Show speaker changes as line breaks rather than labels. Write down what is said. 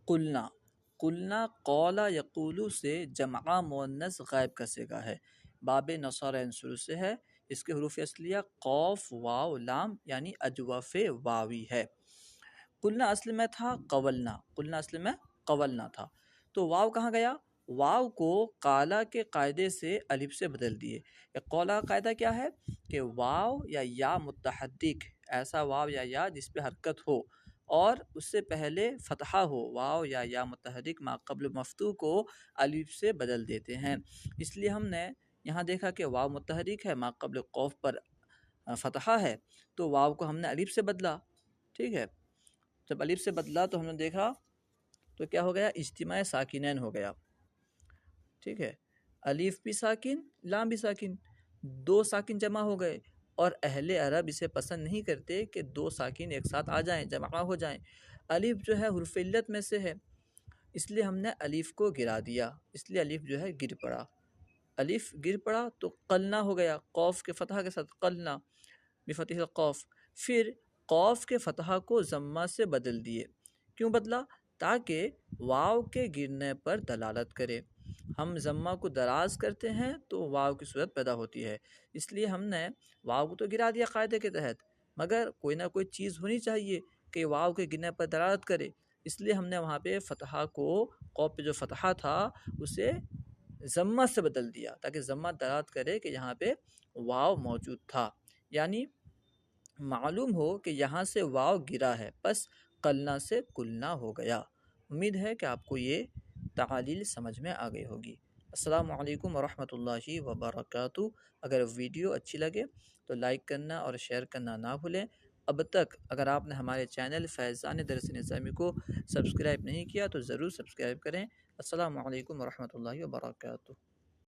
कुलना, कुलना कौला यकूलू से जमा मुअन्नस गायब का सिगा है। बाब नसर शुरू से है। इसके हरूफ असलिया कौफ वाव लाम यानी अजवफ़ वावी है। कुलना असल में था कवलना, कुलना असल में कवलना था। तो वाव कहाँ गया? वाव को काला के कायदे से अलिफ से बदल दिए। कौला का कायदा क्या है कि वाव या मुतहर्रिक, ऐसा वाव या जिस पे हरकत हो और उससे पहले फतहा हो, वाव या मुतहर्रिक मा क़ब्ल मफ्तू को अलिफ से बदल देते हैं। इसलिए हमने यहाँ देखा कि वाव मुतहर्रिक है, मा क़ब्ल क़ौफ पर फतहा है, तो वाव को हमने अलिफ से बदला। ठीक है, जब अलिफ से बदला तो हमने देखा तो क्या हो गया? इज्तिमा साकिनैन हो गया। ठीक है, अलिफ भी साकिन लाम भी साकिन, दो साकिन जमा हो गए। और अहले अरब इसे पसंद नहीं करते कि दो साकिन एक साथ आ जाएं, जमा हो जाएं। अलिफ जो है हुर्फ़ इल्लत में से है, इसलिए हमने अलिफ को गिरा दिया, इसलिए अलिफ जो है गिर पड़ा। अलिफ गिर पड़ा तो कलना हो गया, कौफ के फतहा के साथ कलना बिफतिह कौफ। फिर कौफ के फतहा को ज़म्मा से बदल दिए। क्यों बदला? ताकि वाव के गिरने पर दलालत करे। हम ज़म्मा को दराज करते हैं तो वाव की सूरत पैदा होती है, इसलिए हमने वाव को तो गिरा दिया कायदे के तहत, मगर कोई ना कोई चीज़ होनी चाहिए कि वाव के गिरने पर दलालत करे। इसलिए हमने वहाँ पे फतहा को, कौफ पे जो फतहा था उसे ज़म्मा से बदल दिया, ताकि ज़म्मा दलालत करे कि यहाँ पे वाव मौजूद था। यानी मालूम हो कि यहाँ से वाव गिरा है, बस कलना से कुलना हो गया। उम्मीद है कि आपको ये तालील समझ में आ गई होगी। अस्सलामु अलैकुम वरहमतुल्लाहि वबरकातुहू। अगर वीडियो अच्छी लगे तो लाइक करना और शेयर करना ना भूलें। अब तक अगर आपने हमारे चैनल फैज़ान दरस निज़ामी को सब्सक्राइब नहीं किया तो ज़रूर सब्सक्राइब करें। अस्सलामु अलैकुम वरहमतुल्लाहि वबरकातुहू।